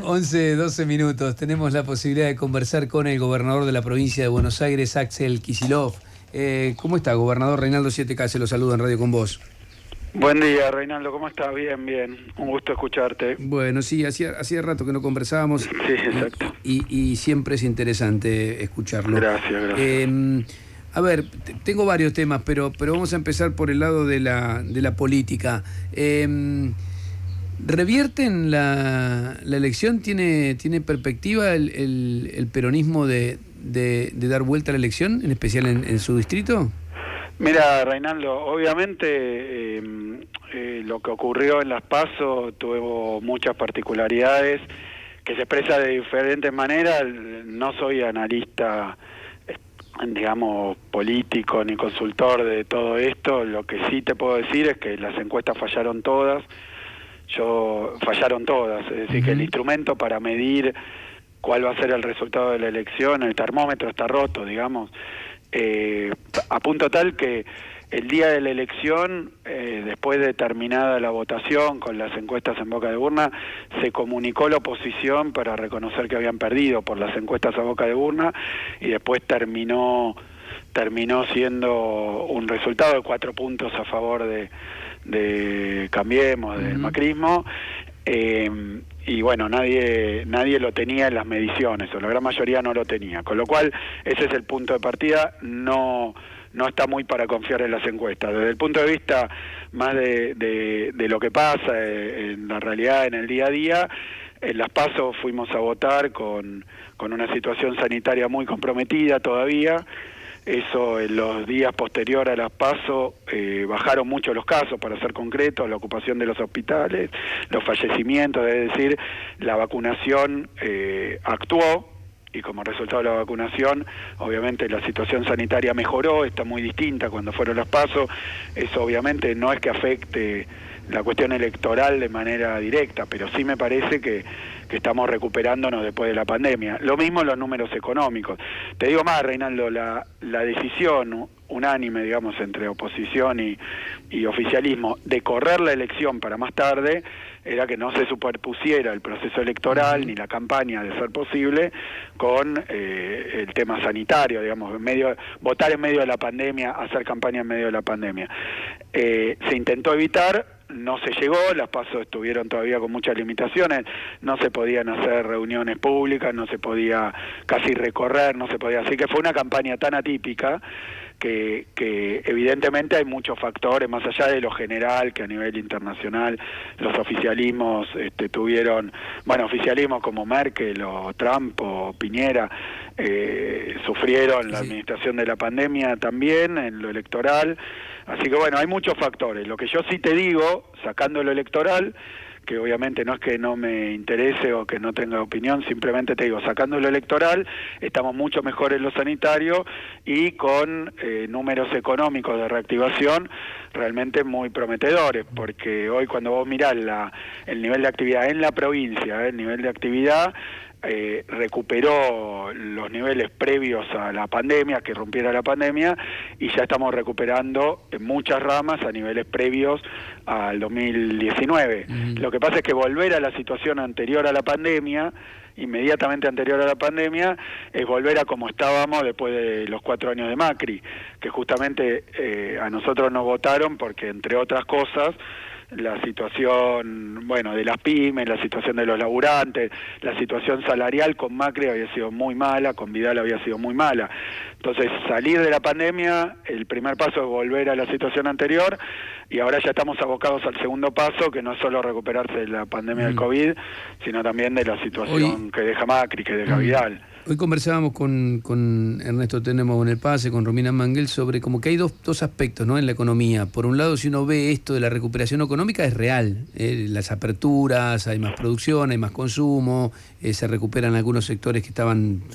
11, 12 minutos. Tenemos la posibilidad de conversar con el gobernador de la provincia de Buenos Aires, Axel Kicillof. ¿Cómo está, gobernador? Reinaldo 7K, se lo saluda en Radio con Vos. Buen día, Reinaldo, ¿cómo estás? Bien, bien. Un gusto escucharte. Bueno, sí, hacía rato que no conversábamos. Sí, exacto. Y siempre es interesante escucharlo. Gracias. A ver, tengo varios temas, pero vamos a empezar por el lado de la política. ¿Revierten la elección? ¿Tiene perspectiva el peronismo de dar vuelta a la elección, en especial en su distrito? Mira, Reinaldo, obviamente lo que ocurrió en Las PASO tuvo muchas particularidades que se expresa de diferentes maneras. No soy analista, digamos, político ni consultor de todo esto. Lo que sí te puedo decir es que las encuestas fallaron todas. Es decir, que el instrumento para medir cuál va a ser el resultado de la elección, el termómetro está roto, digamos, a punto tal que el día de la elección, después de terminada la votación con las encuestas en boca de urna, se comunicó la oposición para reconocer que habían perdido por las encuestas a boca de urna, y después terminó siendo un resultado de 4 puntos a favor de Cambiemos, del macrismo, y bueno, nadie lo tenía en las mediciones, o la gran mayoría no lo tenía, con lo cual ese es el punto de partida. No está muy para confiar en las encuestas. Desde el punto de vista más de lo que pasa en la realidad, en el día a día, en Las PASO fuimos a votar con una situación sanitaria muy comprometida todavía. Eso en los días posteriores a Las PASO bajaron mucho los casos, para ser concretos, la ocupación de los hospitales, los fallecimientos, es decir, la vacunación actuó, y como resultado de la vacunación, obviamente la situación sanitaria mejoró, está muy distinta cuando fueron Las PASO. Eso obviamente no es que afecte la cuestión electoral de manera directa, pero sí me parece que estamos recuperándonos después de la pandemia. Lo mismo los números económicos. Te digo más, Reinaldo, la decisión unánime, digamos, entre oposición y oficialismo de correr la elección para más tarde era que no se superpusiera el proceso electoral ni la campaña, de ser posible, con el tema sanitario, digamos, votar en medio de la pandemia, hacer campaña en medio de la pandemia. Se intentó evitar, no se llegó, las PASO estuvieron todavía con muchas limitaciones, no se podían hacer reuniones públicas, no se podía casi recorrer, no se podía, así que fue una campaña tan atípica que evidentemente hay muchos factores, más allá de lo general, que a nivel internacional los oficialismos tuvieron, bueno, oficialismos como Merkel o Trump o Piñera, sufrieron la administración de la pandemia también en lo electoral. Así que bueno, hay muchos factores. Lo que yo sí te digo, sacando lo electoral, que obviamente no es que no me interese o que no tenga opinión, simplemente te digo, sacando lo electoral, estamos mucho mejor en lo sanitario y con números económicos de reactivación realmente muy prometedores, porque hoy cuando vos mirás el nivel de actividad en la provincia, el nivel de actividad recuperó los niveles previos a la pandemia, que rompiera la pandemia, y ya estamos recuperando en muchas ramas a niveles previos al 2019. Lo que pasa es que volver a la situación anterior a la pandemia, inmediatamente anterior a la pandemia, es volver a como estábamos después de los 4 años de Macri, que justamente a nosotros nos votaron porque, entre otras cosas, la situación, bueno, de las pymes, la situación de los laburantes, la situación salarial con Macri había sido muy mala, con Vidal había sido muy mala. Entonces, salir de la pandemia, el primer paso es volver a la situación anterior, y ahora ya estamos abocados al segundo paso, que no es solo recuperarse de la pandemia del COVID, sino también de la situación que deja Macri, que deja Vidal. Hoy conversábamos con Ernesto Tenemo en el Pase, con Romina Manguel, sobre como que hay dos aspectos, ¿no?, en la economía. Por un lado, si uno ve esto de la recuperación económica, es real. Las aperturas, hay más producción, hay más consumo, se recuperan algunos sectores que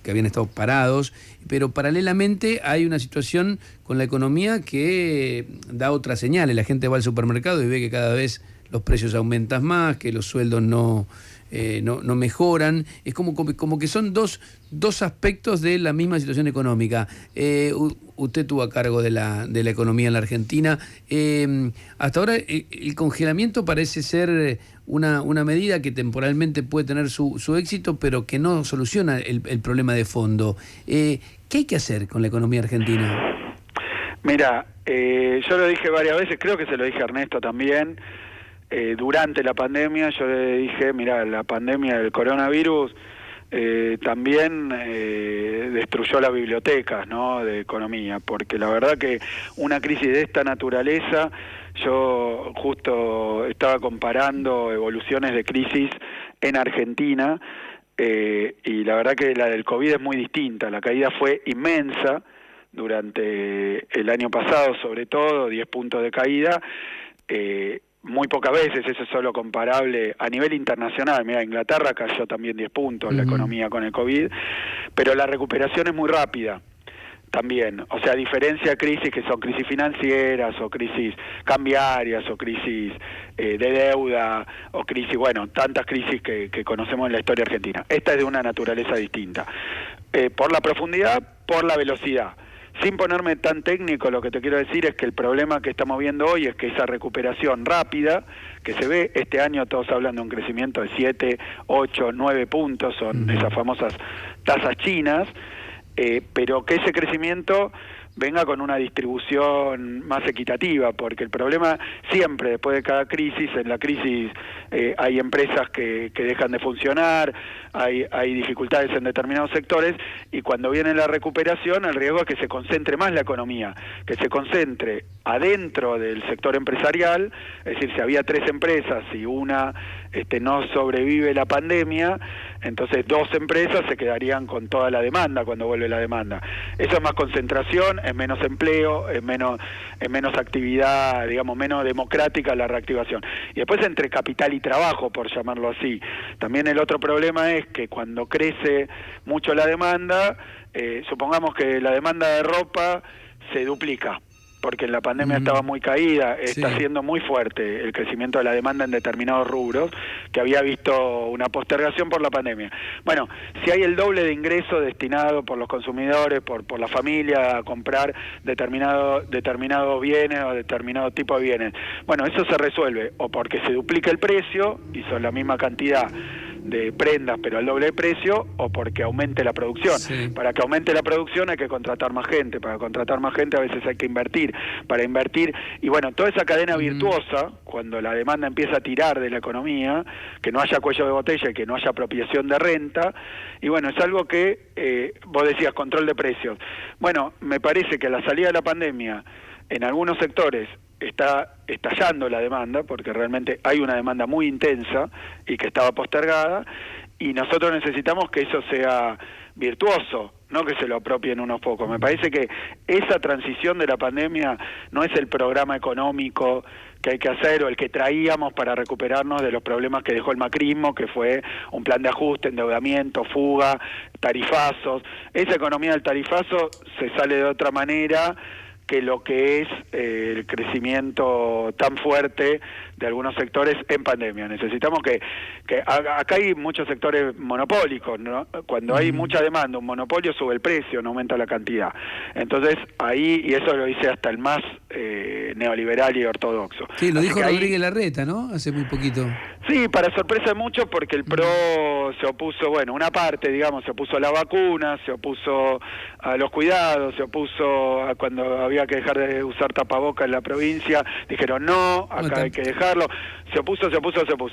habían estado parados, pero paralelamente hay una situación con la economía que da otras señales. La gente va al supermercado y ve que cada vez los precios aumentan más, que los sueldos no no mejoran. Es como que son dos aspectos de la misma situación económica. Usted tuvo a cargo de la economía en la Argentina. Hasta ahora el congelamiento parece ser una medida que temporalmente puede tener su éxito, pero que no soluciona el problema de fondo. ¿Qué hay que hacer con la economía argentina? Mira, yo lo dije varias veces, creo que se lo dije a Ernesto también. Durante la pandemia yo le dije, mira, la pandemia del coronavirus también destruyó las bibliotecas, ¿no?, de economía, porque la verdad que una crisis de esta naturaleza, yo justo estaba comparando evoluciones de crisis en Argentina, y la verdad que la del COVID es muy distinta. La caída fue inmensa durante el año pasado, sobre todo 10 puntos de caída, muy pocas veces, eso es solo comparable a nivel internacional. Mira, Inglaterra cayó también 10 puntos la economía con el COVID, pero la recuperación es muy rápida también. O sea, a diferencia de crisis que son crisis financieras o crisis cambiarias o crisis de deuda o crisis, bueno, tantas crisis que conocemos en la historia argentina. Esta es de una naturaleza distinta. Por la profundidad, por la velocidad. Sin ponerme tan técnico, lo que te quiero decir es que el problema que estamos viendo hoy es que esa recuperación rápida que se ve este año, todos hablan de un crecimiento de 7, 8, 9 puntos, son esas famosas tasas chinas, pero que ese crecimiento venga con una distribución más equitativa, porque el problema siempre, después de cada crisis, en la crisis hay empresas que dejan de funcionar, hay dificultades en determinados sectores, y cuando viene la recuperación, el riesgo es que se concentre más la economía, que se concentre adentro del sector empresarial, es decir, si había 3 empresas y una no sobrevive la pandemia, entonces 2 empresas se quedarían con toda la demanda cuando vuelve la demanda. Eso es más concentración, es menos empleo, es menos actividad, digamos, menos democrática la reactivación. Y después entre capital y trabajo, por llamarlo así. También el otro problema es que cuando crece mucho la demanda, supongamos que la demanda de ropa se duplica, porque en la pandemia estaba muy caída, está siendo muy fuerte el crecimiento de la demanda en determinados rubros, que había visto una postergación por la pandemia. Bueno, si hay el doble de ingreso destinado por los consumidores, por la familia, a comprar determinados bienes o determinado tipo de bienes, bueno, eso se resuelve o porque se duplica el precio y son la misma cantidad de prendas pero al doble de precio, o porque aumente la producción. Para que aumente la producción hay que contratar más gente, para contratar más gente a veces hay que invertir, para invertir, y bueno, toda esa cadena virtuosa, cuando la demanda empieza a tirar de la economía, que no haya cuello de botella y que no haya apropiación de renta, y bueno, es algo que vos decías, control de precios. Bueno, me parece que a la salida de la pandemia, en algunos sectores está estallando la demanda, porque realmente hay una demanda muy intensa y que estaba postergada, y nosotros necesitamos que eso sea virtuoso, no que se lo apropien unos pocos. Me parece que esa transición de la pandemia no es el programa económico que hay que hacer o el que traíamos para recuperarnos de los problemas que dejó el macrismo, que fue un plan de ajuste, endeudamiento, fuga, tarifazos. Esa economía del tarifazo se sale de otra manera que lo que es el crecimiento tan fuerte de algunos sectores en pandemia. Necesitamos que acá hay muchos sectores monopólicos, ¿no? Cuando hay mucha demanda, un monopolio sube el precio, no aumenta la cantidad. Entonces ahí, y eso lo dice hasta el más neoliberal y ortodoxo. Sí, lo dijo Rodríguez ahí, Larreta, ¿no? Hace muy poquito. Sí, para sorpresa de muchos, porque el PRO se opuso, bueno, una parte, digamos, se opuso a la vacuna, se opuso a los cuidados, se opuso a cuando había que dejar de usar tapaboca en la provincia, dijeron no, acá hay que dejarlo, se opuso.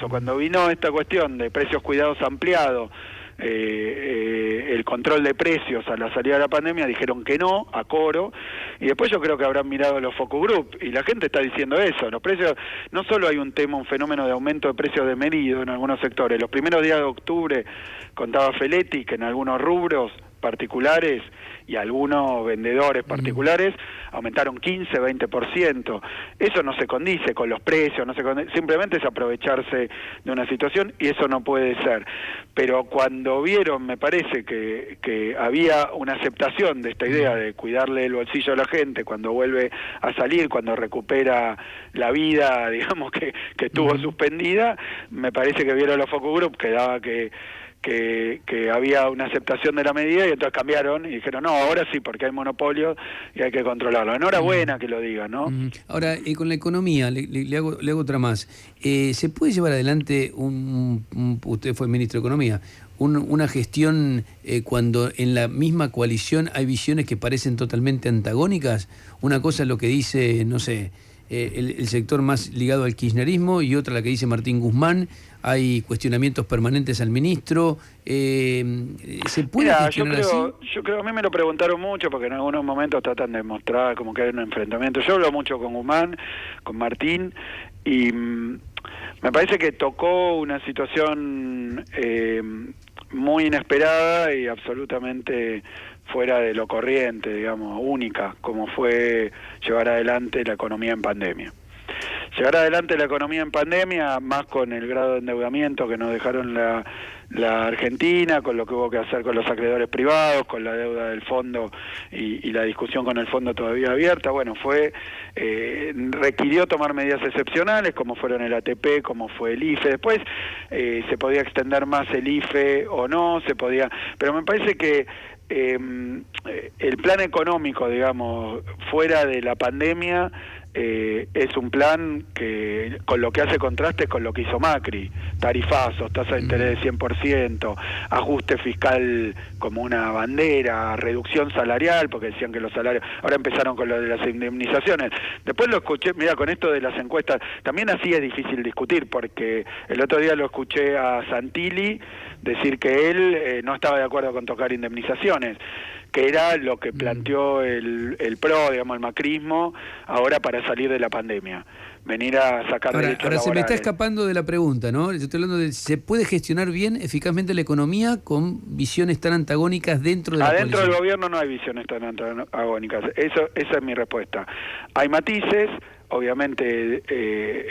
Cuando vino esta cuestión de precios cuidados ampliados, el control de precios a la salida de la pandemia, dijeron que no, a coro, y después yo creo que habrán mirado los focus group, y la gente está diciendo eso, los precios, no solo hay un fenómeno de aumento de precios desmedido en algunos sectores, los primeros días de octubre, contaba Feletti, que en algunos rubros, particulares y algunos vendedores particulares aumentaron 15, 20%. Eso no se condice con los precios, simplemente es aprovecharse de una situación y eso no puede ser. Pero cuando vieron, me parece que había una aceptación de esta idea de cuidarle el bolsillo a la gente cuando vuelve a salir, cuando recupera la vida, digamos, que estuvo suspendida, me parece que vieron los focus group que daba que había una aceptación de la medida y entonces cambiaron y dijeron, no, ahora sí, porque hay monopolio y hay que controlarlo. Enhorabuena que lo digan, ¿no? Ahora, con la economía, le hago otra más. ¿Se puede llevar adelante, usted fue ministro de Economía, una gestión cuando en la misma coalición hay visiones que parecen totalmente antagónicas? Una cosa es lo que dice, no sé, el sector más ligado al kirchnerismo y otra la que dice Martín Guzmán. Hay cuestionamientos permanentes al ministro. ¿Se puede gestionar así? Yo creo, a mí me lo preguntaron mucho porque en algunos momentos tratan de mostrar como que hay un enfrentamiento. Yo hablo mucho con Guzmán, con Martín, y me parece que tocó una situación muy inesperada y absolutamente fuera de lo corriente, digamos, única, como fue llevar adelante la economía en pandemia. Llevar adelante la economía en pandemia, más con el grado de endeudamiento que nos dejaron la Argentina, con lo que hubo que hacer con los acreedores privados, con la deuda del fondo y la discusión con el fondo todavía abierta, bueno, requirió tomar medidas excepcionales, como fueron el ATP, como fue el IFE. Después se podía extender más el IFE o no, pero me parece que el plan económico, digamos, fuera de la pandemia, es un plan que con lo que hace contraste con lo que hizo Macri: tarifazos, tasa de interés de 100%, ajuste fiscal como una bandera, reducción salarial, porque decían que los salarios, ahora empezaron con lo de las indemnizaciones. Después lo escuché, mira, con esto de las encuestas, también así es difícil discutir, porque el otro día lo escuché a Santilli decir que él no estaba de acuerdo con tocar indemnizaciones, que era lo que planteó el PRO, digamos, el macrismo, ahora para salir de la pandemia, venir a sacar derechos laborales. Ahora se me está escapando de la pregunta, ¿no? Yo estoy hablando de, ¿se puede gestionar bien, eficazmente la economía con visiones tan antagónicas dentro de la coalición? Adentro del gobierno no hay visiones tan antagónicas, esa es mi respuesta. Hay matices, obviamente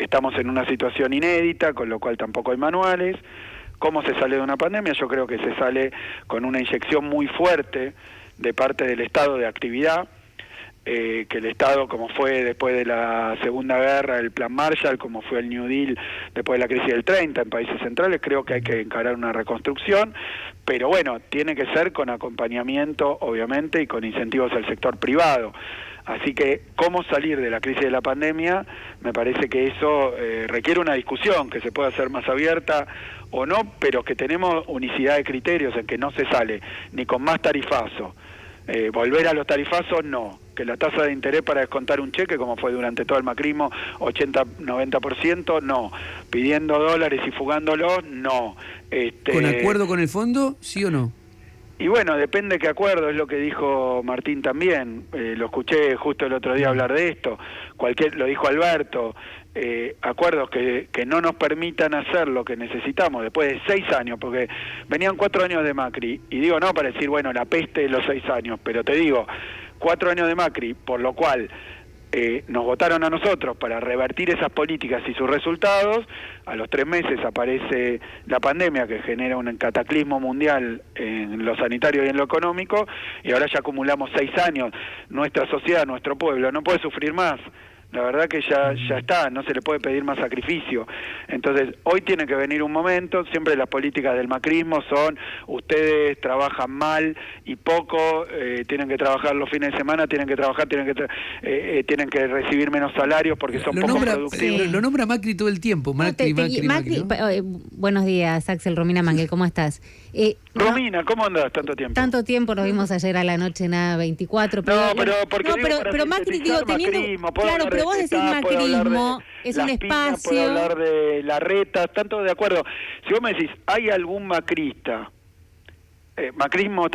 estamos en una situación inédita, con lo cual tampoco hay manuales. ¿Cómo se sale de una pandemia? Yo creo que se sale con una inyección muy fuerte de parte del Estado de actividad, que el Estado, como fue después de la Segunda Guerra, el Plan Marshall, como fue el New Deal después de la crisis del 30 en países centrales, creo que hay que encarar una reconstrucción, pero bueno, tiene que ser con acompañamiento, obviamente, y con incentivos al sector privado. Así que, ¿cómo salir de la crisis de la pandemia? Me parece que eso requiere una discusión que se puede hacer más abierta o no, pero que tenemos unicidad de criterios en que no se sale ni con más tarifazo. Volver a los tarifazos, no. Que la tasa de interés para descontar un cheque, como fue durante todo el macrismo, 80-90%, no. Pidiendo dólares y fugándolos, no. ¿Con acuerdo con el fondo, sí o no? Y bueno, depende qué acuerdo, es lo que dijo Martín también, lo escuché justo el otro día hablar de esto, lo dijo Alberto, acuerdos que no nos permitan hacer lo que necesitamos después de 6 años, porque venían 4 años de Macri, y digo no para decir, bueno, la peste de los 6 años, pero te digo, 4 años de Macri, por lo cual nos votaron a nosotros para revertir esas políticas y sus resultados. A los 3 meses aparece la pandemia que genera un cataclismo mundial en lo sanitario y en lo económico, y ahora ya acumulamos 6 años. Nuestra sociedad, nuestro pueblo no puede sufrir más. La verdad que ya está, no se le puede pedir más sacrificio. Entonces, hoy tiene que venir un momento, siempre las políticas del macrismo son, ustedes trabajan mal y poco, tienen que trabajar los fines de semana, tienen que trabajar, tienen que recibir menos salarios porque son poco productivos. Lo nombra Macri todo el tiempo, Macri, ¿no? Buenos días, Axel, Romina Manguel, ¿cómo estás? Romina, ¿cómo andás tanto tiempo? Tanto tiempo, nos vimos ayer a la noche en A24. Pero Macri, digo, teniendo... Claro, pero vos decís macrismo, es un espacio... Puedo hablar de Larreta, tanto de acuerdo. Si vos me decís, ¿hay algún macrista Macrismo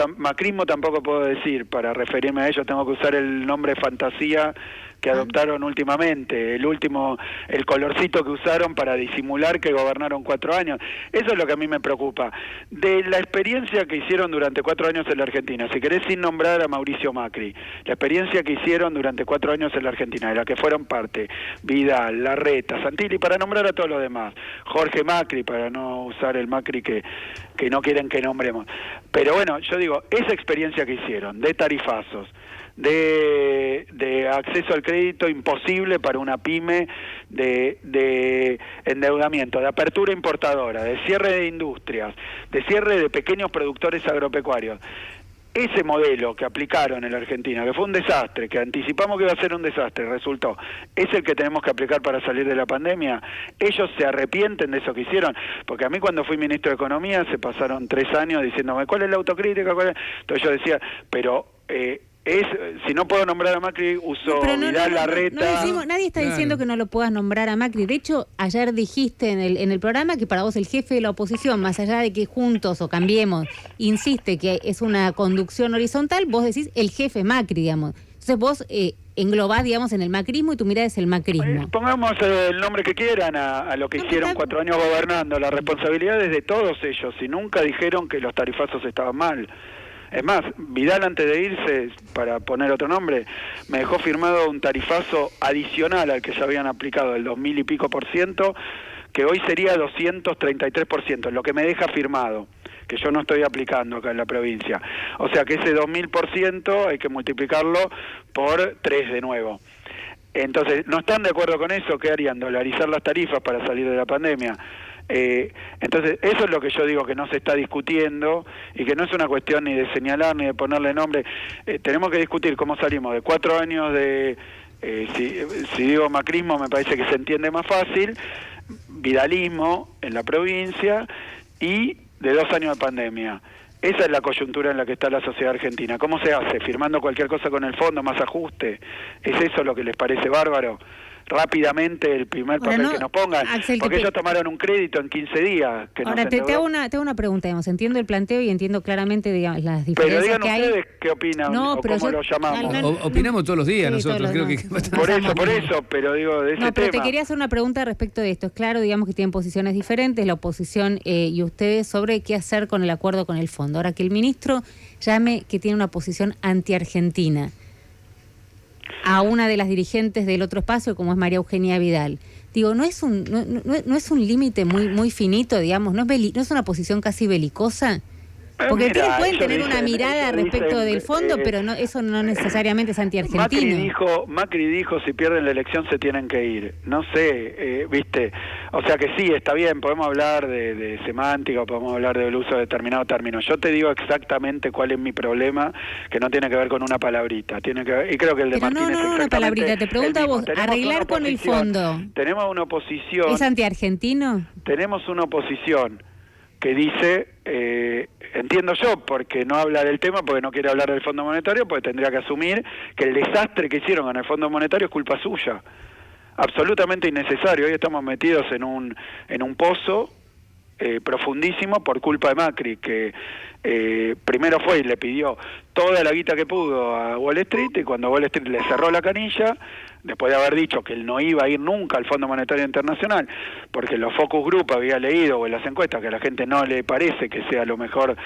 tampoco puedo decir, para referirme a ellos tengo que usar el nombre fantasía que adoptaron últimamente, el colorcito que usaron para disimular que gobernaron 4 años. Eso es lo que a mí me preocupa. De la experiencia que hicieron durante 4 años en la Argentina, si querés sin nombrar a Mauricio Macri, la experiencia que hicieron durante 4 años en la Argentina, de la que fueron parte, Vidal, Larreta, Santilli, para nombrar a todos los demás, Jorge Macri, para no usar el Macri que no quieren que nombremos. Pero bueno, yo digo, esa experiencia que hicieron, de tarifazos, de acceso al crédito imposible para una pyme, de endeudamiento, de apertura importadora, de cierre de industrias, de cierre de pequeños productores agropecuarios. Ese modelo que aplicaron en la Argentina, que fue un desastre, que anticipamos que iba a ser un desastre, resultó, es el que tenemos que aplicar para salir de la pandemia. Ellos se arrepienten de eso que hicieron, porque a mí cuando fui ministro de Economía se pasaron 3 años diciéndome, ¿cuál es la autocrítica? Entonces yo decía, pero... si no puedo nombrar a Macri, uso Vidal, Larreta. Nadie está diciendo que no lo puedas nombrar a Macri. De hecho, ayer dijiste en el programa que para vos el jefe de la oposición, más allá de que Juntos o Cambiemos insiste que es una conducción horizontal, vos decís el jefe Macri, digamos. Entonces vos englobás, digamos, en el macrismo y tu mirada es el macrismo. Pongamos el nombre que quieran a lo que hicieron 4 años gobernando. La responsabilidad es de todos ellos y nunca dijeron que los tarifazos estaban mal. Es más, Vidal antes de irse, para poner otro nombre, me dejó firmado un tarifazo adicional al que ya habían aplicado, el 2000 y pico %, que hoy sería 233%, lo que me deja firmado, que yo no estoy aplicando acá en la provincia. O sea que ese 2000% hay que multiplicarlo por 3 de nuevo. Entonces, ¿no están de acuerdo con eso? ¿Qué harían? ¿Dolarizar las tarifas para salir de la pandemia? Entonces eso es lo que yo digo que no se está discutiendo y que no es una cuestión ni de señalar ni de ponerle nombre. Tenemos que discutir cómo salimos de 4 años de si digo macrismo me parece que se entiende más fácil, vidalismo en la provincia y de 2 años de pandemia. Esa es la coyuntura en la que está la sociedad argentina. ¿Cómo se hace? ¿Firmando cualquier cosa con el fondo, más ajuste? ¿Es eso lo que les parece bárbaro? Rápidamente el primer papel que nos pongan, Axel, porque ellos tomaron un crédito en 15 días. Que ahora te hago una pregunta, digamos, entiendo el planteo y entiendo claramente, digamos, las diferencias que hay. Pero digan ustedes qué opinan o cómo lo llamamos. Opinamos todos los días nosotros, creo que... Por eso, pero digo, de ese tema... pero te quería hacer una pregunta respecto de esto. Es claro, digamos, que tienen posiciones diferentes, la oposición y ustedes, sobre qué hacer con el acuerdo con el fondo. Ahora, que el ministro llame que tiene una posición anti-argentina a una de las dirigentes del otro espacio, como es María Eugenia Vidal. Digo, ¿no es un límite muy finito, digamos? ¿No es una posición casi belicosa? Porque pueden tener una mirada respecto del fondo, pero no, eso no necesariamente es anti-argentino. Macri dijo, si pierden la elección se tienen que ir. No sé, ¿viste? O sea que sí, está bien, podemos hablar de semántica, podemos hablar del uso de determinado término. Yo te digo exactamente cuál es mi problema, que no tiene que ver con una palabrita. Tiene que ver, y creo que el de Martínez no, una palabrita. Te pregunto a vos, arreglar con el fondo. Tenemos una oposición. ¿Es anti-argentino? Tenemos una oposición que dice, entiendo yo, porque no habla del tema, porque no quiere hablar del Fondo Monetario, porque tendría que asumir que el desastre que hicieron con el Fondo Monetario es culpa suya. Absolutamente innecesario. Hoy estamos metidos en un pozo profundísimo por culpa de Macri, que primero fue y le pidió toda la guita que pudo a Wall Street, y cuando Wall Street le cerró la canilla, después de haber dicho que él no iba a ir nunca al Fondo Monetario Internacional, porque los focus group había leído o en las encuestas que a la gente no le parece que sea la mejor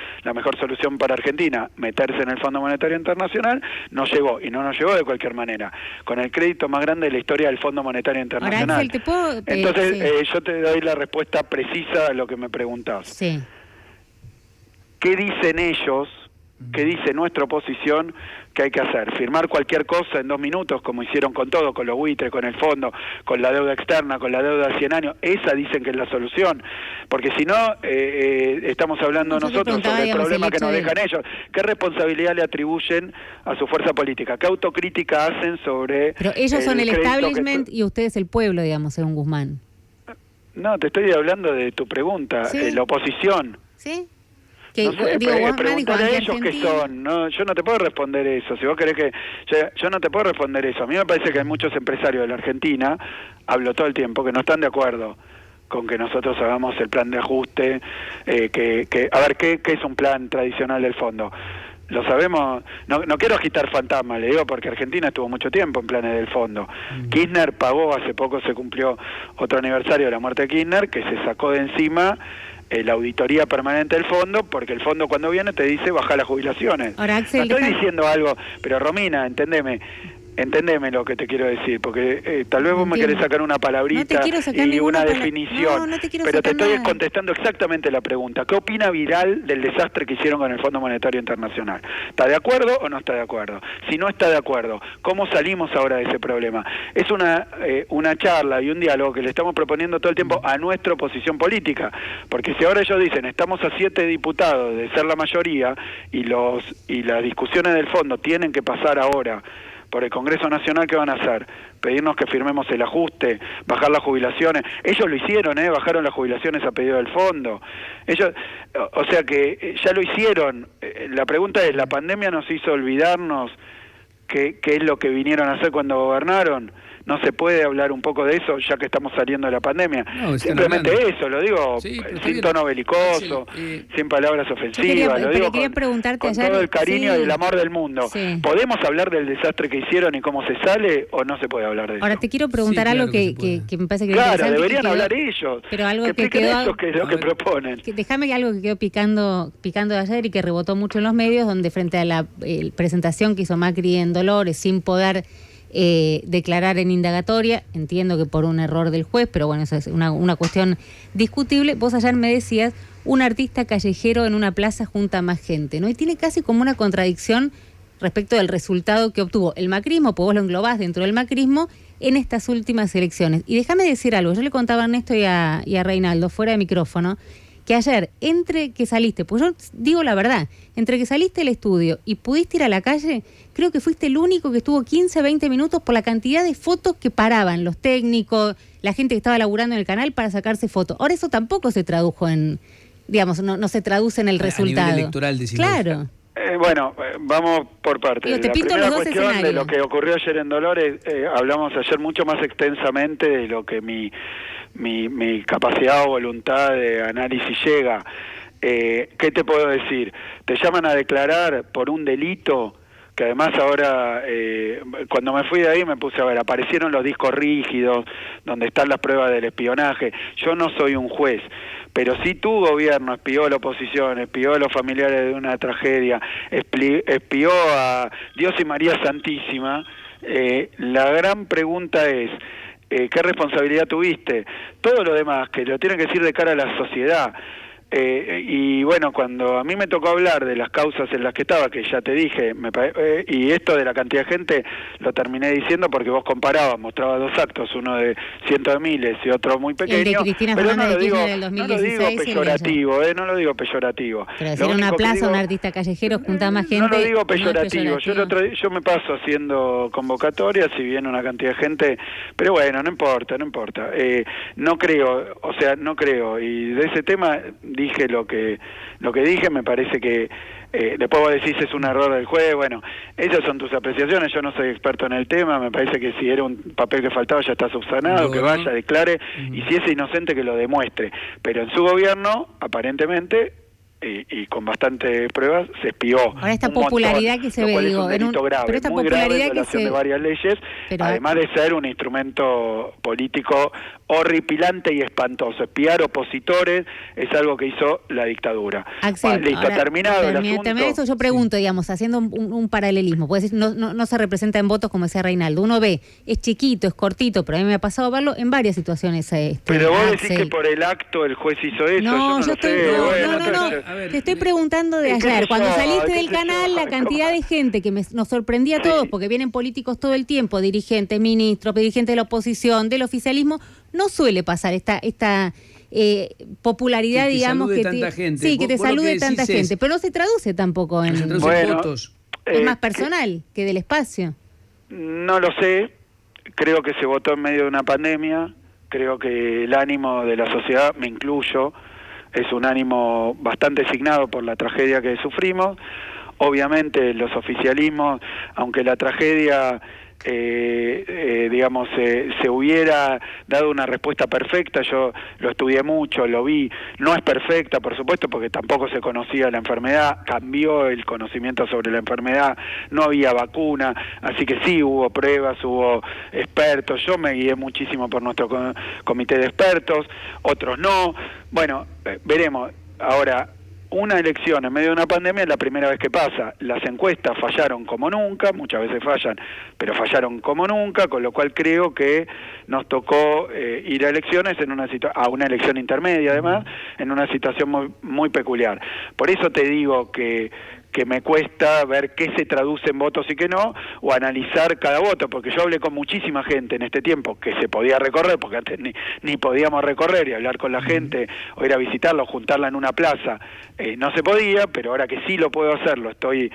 solución para Argentina meterse en el Fondo Monetario Internacional, no llegó, y no nos llegó de cualquier manera, con el crédito más grande de la historia del Fondo Monetario Internacional. Ahora, Axel, entonces, yo te doy la respuesta precisa a lo que me preguntás. Sí. ¿Qué dicen ellos? ¿Qué dice nuestra oposición que hay que hacer? ¿Firmar cualquier cosa en 2 minutos, como hicieron con todo, con los buitres, con el fondo, con la deuda externa, con la deuda de 100 años? Esa dicen que es la solución. Porque si no, estamos hablando nosotros sobre el problema que nos dejan ellos. ¿Qué responsabilidad le atribuyen a su fuerza política? ¿Qué autocrítica hacen sobre... Pero ellos son el establishment y ustedes el pueblo, digamos, según Guzmán. No, te estoy hablando de tu pregunta, ¿sí? La oposición. ¿Sí? Que, no sé, preguntarle a ellos qué son. No, yo no te puedo responder eso. Si vos querés que... Yo no te puedo responder eso. A mí me parece que hay muchos empresarios de la Argentina, hablo todo el tiempo, que no están de acuerdo con que nosotros hagamos el plan de ajuste, a ver, ¿qué es un plan tradicional del fondo? Lo sabemos, no quiero agitar fantasmas, le digo, porque Argentina estuvo mucho tiempo en planes del fondo. Kirchner pagó, hace poco se cumplió otro aniversario de la muerte de Kirchner, que se sacó de encima la auditoría permanente del fondo, porque el fondo cuando viene te dice baja las jubilaciones. Ahora, Axel, no estoy diciendo algo, pero Romina, entendeme lo que te quiero decir, porque tal vez vos me querés sacar una palabrita y una definición, pero te estoy contestando exactamente la pregunta. ¿Qué opina Vidal del desastre que hicieron con el Fondo Monetario Internacional? ¿Está de acuerdo o no está de acuerdo? Si no está de acuerdo, ¿cómo salimos ahora de ese problema? Es una charla y un diálogo que le estamos proponiendo todo el tiempo a nuestra oposición política, porque si ahora ellos dicen estamos a 7 diputados de ser la mayoría y las discusiones del fondo tienen que pasar ahora por el Congreso Nacional, ¿qué van a hacer? Pedirnos que firmemos el ajuste, bajar las jubilaciones. Ellos lo hicieron, bajaron las jubilaciones a pedido del fondo. Ellos, o sea que ya lo hicieron. La pregunta es, ¿la pandemia nos hizo olvidarnos qué es lo que vinieron a hacer cuando gobernaron? ¿No se puede hablar un poco de eso ya que estamos saliendo de la pandemia? No, simplemente eso, lo digo sin tono belicoso, sin palabras ofensivas, lo digo con todo el cariño y el amor del mundo. Sí. ¿Podemos hablar del desastre que hicieron y cómo se sale o no se puede hablar de eso? Ahora te quiero preguntar algo que me parece que claro, deberían hablar ellos, pero algo que quedó, ellos que es lo que proponen. Déjame algo que quedó picando de ayer y que rebotó mucho en los medios, donde frente a la presentación que hizo Macri en Dolores sin poder declarar en indagatoria, entiendo que por un error del juez, pero bueno, eso es una cuestión discutible. Vos ayer me decías, un artista callejero en una plaza junta a más gente, ¿no? Y tiene casi como una contradicción respecto del resultado que obtuvo el macrismo, pues vos lo englobás dentro del macrismo, en estas últimas elecciones. Y déjame decir algo, yo le contaba a Ernesto y a Reinaldo, fuera de micrófono, que ayer, entre que saliste, pues yo digo la verdad, entre que saliste del estudio y pudiste ir a la calle, creo que fuiste el único que estuvo 15, 20 minutos por la cantidad de fotos que paraban los técnicos, la gente que estaba laburando en el canal para sacarse fotos. Ahora eso tampoco se tradujo en, digamos, no se traduce en el resultado. A nivel electoral, decimos. Claro. Bueno, vamos por partes. Te pinto los dos cuestión escenarios. De lo que ocurrió ayer en Dolores, hablamos ayer mucho más extensamente de lo que mi capacidad o voluntad de análisis llega. ¿Qué te puedo decir? Te llaman a declarar por un delito que además ahora, cuando me fui de ahí me puse a ver, aparecieron los discos rígidos, donde están las pruebas del espionaje. Yo no soy un juez, pero si tu gobierno espió a la oposición, espió a los familiares de una tragedia, espió a Dios y María Santísima, la gran pregunta es, ¿qué responsabilidad tuviste? Todo lo demás, que lo tienen que decir de cara a la sociedad. Y bueno, cuando a mí me tocó hablar de las causas en las que estaba, que ya te dije, y esto de la cantidad de gente lo terminé diciendo porque vos comparabas, mostrabas dos actos, uno de cientos de miles y otro muy pequeño, el de Cristina pero Fernández no del 2016, lo digo peyorativo, no lo digo peyorativo. Pero decir una plaza, un artista callejero junta más gente. No lo digo peyorativo, yo me paso haciendo convocatorias y viene una cantidad de gente, pero bueno, no importa. No creo, y de ese tema dije lo que dije, me parece que después vos decís es un error del juez, bueno, esas son tus apreciaciones, yo no soy experto en el tema, me parece que si era un papel que faltaba ya está subsanado, que vaya, declare, y si es inocente que lo demuestre, pero en su gobierno, aparentemente, y con bastantes pruebas, se espió. Ahora esta popularidad que se ve, digo, grave, pero esta muy popularidad grave en violación de varias leyes, además de ser un instrumento político horripilante y espantoso. Espiar opositores es algo que hizo la dictadura. Axel, listo, ahora, terminado el asunto. También eso yo pregunto, digamos, haciendo un paralelismo, puede decir, no se representa en votos como decía Reinaldo. Uno ve, es chiquito, es cortito, pero a mí me ha pasado verlo en varias situaciones. Pero vos decís que por el acto el juez hizo eso. No, yo te estoy preguntando de ayer. Cuando saliste del canal, la cantidad de gente que nos sorprendía a todos, porque vienen políticos todo el tiempo, dirigentes, ministros, dirigentes de la oposición, del oficialismo, no suele pasar esta popularidad, digamos, que tanta gente. Sí, que te salude tanta gente, pero no se traduce tampoco en votos. Es más personal que del espacio. No lo sé, creo que se votó en medio de una pandemia, creo que el ánimo de la sociedad, me incluyo, es un ánimo bastante signado por la tragedia que sufrimos. Obviamente los oficialismos, aunque la tragedia digamos, se hubiera dado una respuesta perfecta. Yo lo estudié mucho, lo vi, no es perfecta, por supuesto, porque tampoco se conocía la enfermedad, cambió el conocimiento sobre la enfermedad, no había vacuna, así que sí hubo pruebas, hubo expertos, yo me guié muchísimo por nuestro comité de expertos, otros no, bueno, veremos. Ahora, una elección en medio de una pandemia es la primera vez que pasa. Las encuestas fallaron como nunca, muchas veces fallan, pero fallaron como nunca, con lo cual creo que nos tocó ir a elecciones a una elección intermedia, además, en una situación muy, muy peculiar. Por eso te digo que me cuesta ver qué se traduce en votos y qué no, o analizar cada voto, porque yo hablé con muchísima gente en este tiempo que se podía recorrer, porque antes ni podíamos recorrer y hablar con la gente, o ir a visitarla, o juntarla en una plaza, no se podía, pero ahora que sí lo puedo hacer, lo estoy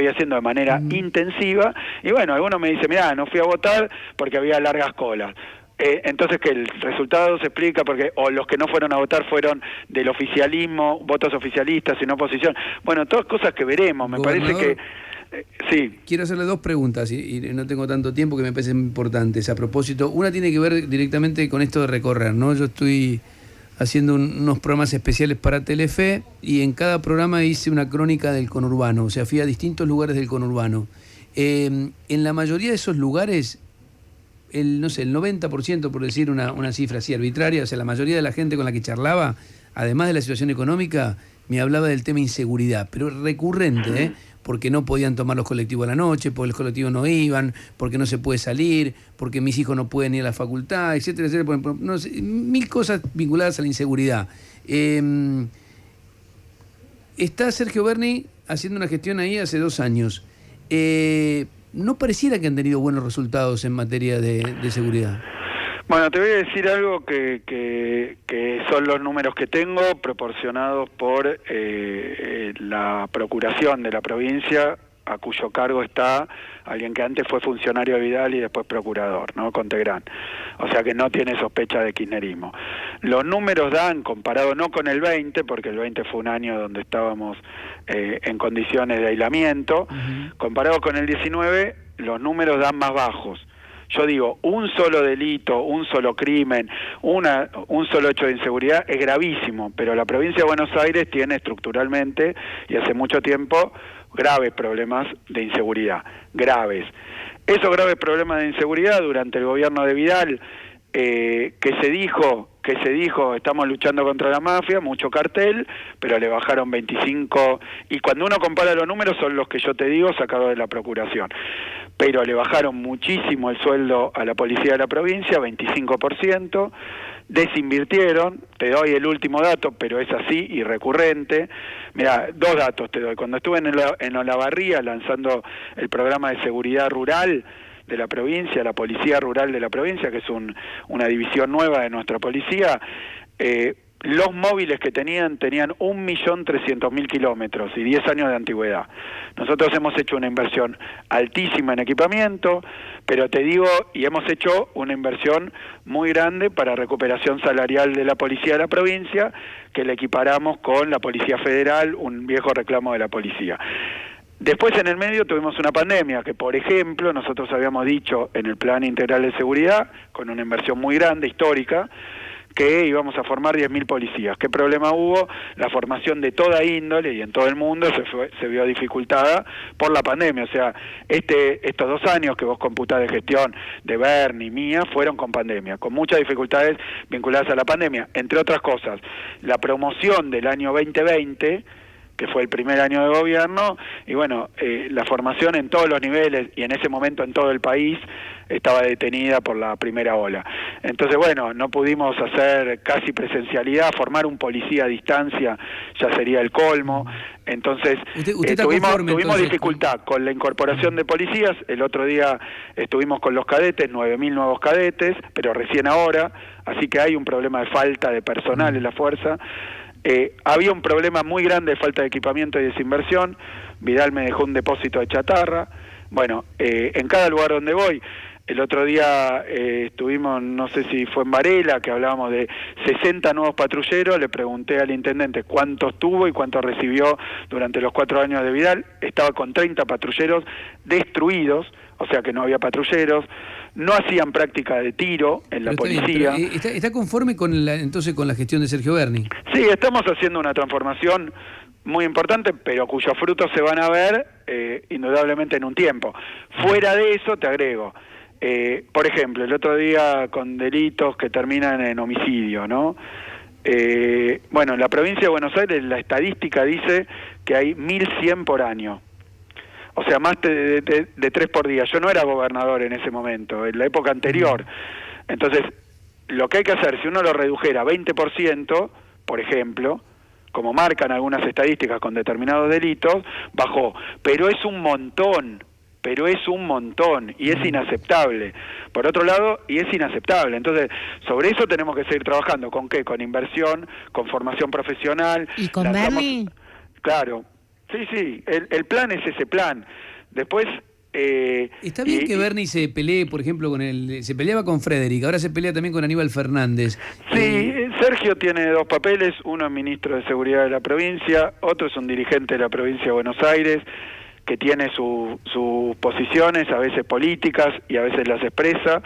haciendo de manera intensiva, y bueno, algunos me dicen, mirá, no fui a votar porque había largas colas. Entonces que el resultado se explica porque o los que no fueron a votar fueron del oficialismo, votos oficialistas y no oposición. Bueno, todas cosas que veremos. Me parece que sí. Quiero hacerle dos preguntas y no tengo tanto tiempo, que me parecen importantes a propósito. Una tiene que ver directamente con esto de recorrer, ¿no? Yo estoy haciendo unos programas especiales para Telefe y en cada programa hice una crónica del conurbano, o sea, fui a distintos lugares del conurbano. En la mayoría de esos lugares, el 90%, por decir una cifra así arbitraria, o sea, la mayoría de la gente con la que charlaba, además de la situación económica, me hablaba del tema inseguridad, pero recurrente, porque no podían tomar los colectivos a la noche, porque los colectivos no iban, porque no se puede salir, porque mis hijos no pueden ir a la facultad, etcétera, etcétera, no sé, mil cosas vinculadas a la inseguridad. Está Sergio Berni haciendo una gestión ahí hace 2 años. No pareciera que han tenido buenos resultados en materia de seguridad. Bueno, te voy a decir algo que son los números que tengo proporcionados por la Procuración de la provincia, a cuyo cargo está alguien que antes fue funcionario de Vidal y después procurador, ¿no? Contegrán. O sea que no tiene sospecha de kirchnerismo. Los números dan, comparado no con el 20, porque el 20 fue un año donde estábamos en condiciones de aislamiento, comparado con el 19, los números dan más bajos. Yo digo, un solo delito, un solo crimen, un solo hecho de inseguridad es gravísimo, pero la provincia de Buenos Aires tiene estructuralmente, y hace mucho tiempo, graves problemas de inseguridad, graves. Esos graves problemas de inseguridad durante el gobierno de Vidal, que se dijo, estamos luchando contra la mafia, mucho cartel, pero le bajaron 25, y cuando uno compara los números son los que yo te digo, sacados de la Procuración, pero le bajaron muchísimo el sueldo a la policía de la provincia, 25%, desinvirtieron, te doy el último dato, pero es así y recurrente. Mira, 2 datos te doy. Cuando estuve en Olavarría lanzando el programa de seguridad rural de la provincia, la Policía Rural de la provincia, que es una división nueva de nuestra policía, los móviles que tenían 1.300.000 kilómetros y 10 años de antigüedad. Nosotros hemos hecho una inversión altísima en equipamiento, pero te digo, y hemos hecho una inversión muy grande para recuperación salarial de la policía de la provincia, que la equiparamos con la Policía Federal, un viejo reclamo de la policía. Después, en el medio, tuvimos una pandemia que, por ejemplo, nosotros habíamos dicho en el Plan Integral de Seguridad, con una inversión muy grande, histórica, que íbamos a formar 10.000 policías. ¿Qué problema hubo? La formación de toda índole y en todo el mundo se vio dificultada por la pandemia. O sea, estos 2 años que vos computás de gestión de Berni, mía, fueron con pandemia, con muchas dificultades vinculadas a la pandemia. Entre otras cosas, la promoción del año 2020, que fue el primer año de gobierno, y bueno, la formación en todos los niveles y en ese momento en todo el país estaba detenida por la primera ola. Entonces, bueno, no pudimos hacer casi presencialidad, formar un policía a distancia ya sería el colmo. Entonces, tuvimos dificultad con la incorporación de policías. El otro día estuvimos con los cadetes, 9.000 nuevos cadetes, pero recién ahora, así que hay un problema de falta de personal en la fuerza. Había un problema muy grande de falta de equipamiento y desinversión. Vidal me dejó un depósito de chatarra. Bueno, en cada lugar donde voy, el otro día estuvimos, no sé si fue en Varela, que hablábamos de 60 nuevos patrulleros. Le pregunté al intendente cuántos tuvo y cuántos recibió durante los 4 años de Vidal. Estaba con 30 patrulleros destruidos, o sea que no había patrulleros, no hacían práctica de tiro en la policía. Bien, ¿está conforme entonces con la gestión de Sergio Berni? Sí, estamos haciendo una transformación muy importante, pero cuyos frutos se van a ver indudablemente en un tiempo. Fuera de eso, te agrego, por ejemplo, el otro día con delitos que terminan en homicidio, ¿no? Bueno, en la provincia de Buenos Aires la estadística dice que hay 1.100 por año. O sea, más de 3 por día. Yo no era gobernador en ese momento, en la época anterior. Entonces, lo que hay que hacer, si uno lo redujera a 20%, por ejemplo, como marcan algunas estadísticas con determinados delitos, bajó. Pero es un montón, y es inaceptable. Por otro lado, y es inaceptable. Entonces, sobre eso tenemos que seguir trabajando. ¿Con qué? Con inversión, con formación profesional. ¿Y con Berni? Claro. Sí, el plan es ese plan. Después... Está bien que Berni se pelee, por ejemplo, se peleaba con Frederick, ahora se pelea también con Aníbal Fernández. Sí, Sergio tiene 2 papeles, uno es ministro de Seguridad de la provincia, otro es un dirigente de la provincia de Buenos Aires, que tiene sus posiciones, a veces políticas, y a veces las expresa.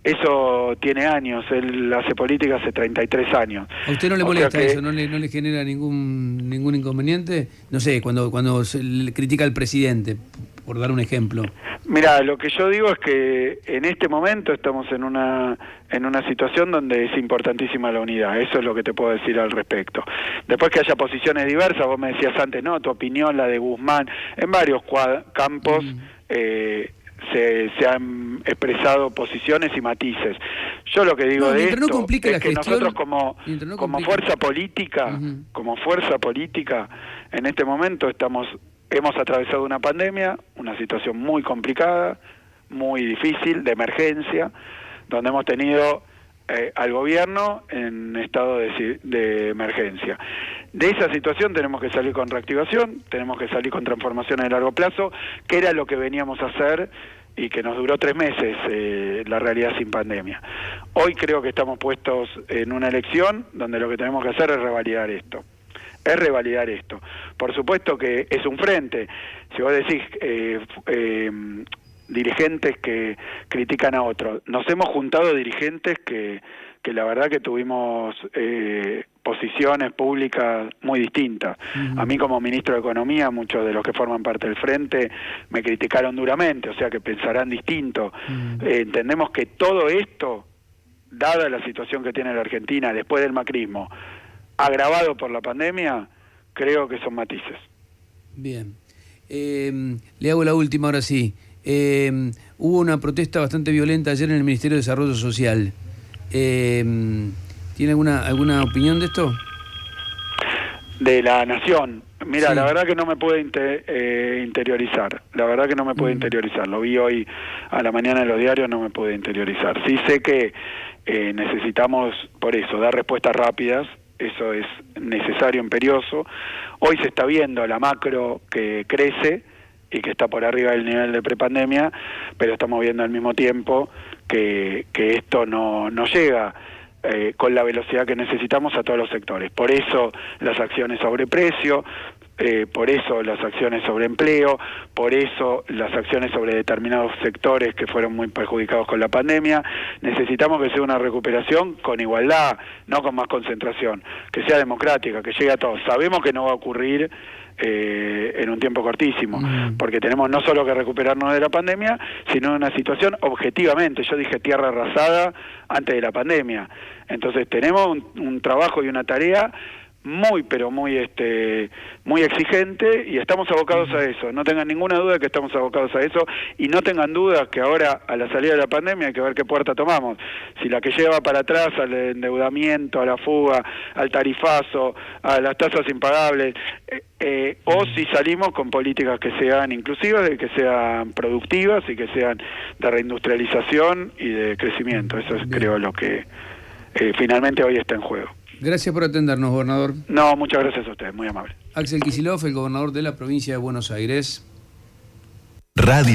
Eso tiene años, él hace política hace 33 años. ¿A usted no le molesta eso? ¿No le genera ningún inconveniente? No sé, cuando se le critica al presidente, por dar un ejemplo. Mira, lo que yo digo es que en este momento estamos en una situación donde es importantísima la unidad. Eso es lo que te puedo decir al respecto. Después que haya posiciones diversas, vos me decías antes, no, tu opinión, la de Guzmán, en varios campos se han expresado posiciones y matices. Yo lo que digo de esto es que nosotros como fuerza política, en este momento hemos atravesado una pandemia, una situación muy complicada, muy difícil, de emergencia, donde hemos tenido al gobierno en estado de emergencia. De esa situación tenemos que salir con reactivación, tenemos que salir con transformaciones de largo plazo, que era lo que veníamos a hacer y que nos duró 3 meses la realidad sin pandemia. Hoy creo que estamos puestos en una elección donde lo que tenemos que hacer es revalidar esto. Por supuesto que es un frente. Si vos decís dirigentes que critican a otros, nos hemos juntado dirigentes que la verdad que tuvimos posiciones públicas muy distintas. A mí como ministro de Economía, muchos de los que forman parte del frente me criticaron duramente, o sea que pensarán distinto. Entendemos que todo esto, dada la situación que tiene la Argentina después del macrismo, agravado por la pandemia, creo que son matices. Bien. Le hago la última ahora sí. Hubo una protesta bastante violenta ayer en el Ministerio de Desarrollo Social. ¿Tiene alguna opinión de esto? De la Nación. Mira, sí. La verdad que no me pude interiorizar. Lo vi hoy a la mañana en los diarios, no me pude interiorizar. Sí sé que necesitamos, por eso, dar respuestas rápidas. Eso es necesario, imperioso. Hoy se está viendo la macro que crece y que está por arriba del nivel de prepandemia, pero estamos viendo al mismo tiempo que esto no llega con la velocidad que necesitamos a todos los sectores. Por eso las acciones sobre precio, por eso las acciones sobre empleo, por eso las acciones sobre determinados sectores que fueron muy perjudicados con la pandemia. Necesitamos que sea una recuperación con igualdad, no con más concentración, que sea democrática, que llegue a todos. Sabemos que no va a ocurrir en un tiempo cortísimo, porque tenemos no solo que recuperarnos de la pandemia, sino en una situación objetivamente, yo dije tierra arrasada antes de la pandemia. Entonces tenemos un trabajo y una tarea muy, pero muy exigente, y estamos abocados a eso. No tengan ninguna duda que estamos abocados a eso, y no tengan dudas que ahora, a la salida de la pandemia, hay que ver qué puerta tomamos. Si la que lleva para atrás al endeudamiento, a la fuga, al tarifazo, a las tasas impagables, o si salimos con políticas que sean inclusivas, que sean productivas y que sean de reindustrialización y de crecimiento. Eso es, creo, lo que finalmente hoy está en juego. Gracias por atendernos, gobernador. No, muchas gracias a ustedes, muy amable. Axel Kicillof, el gobernador de la provincia de Buenos Aires. Radio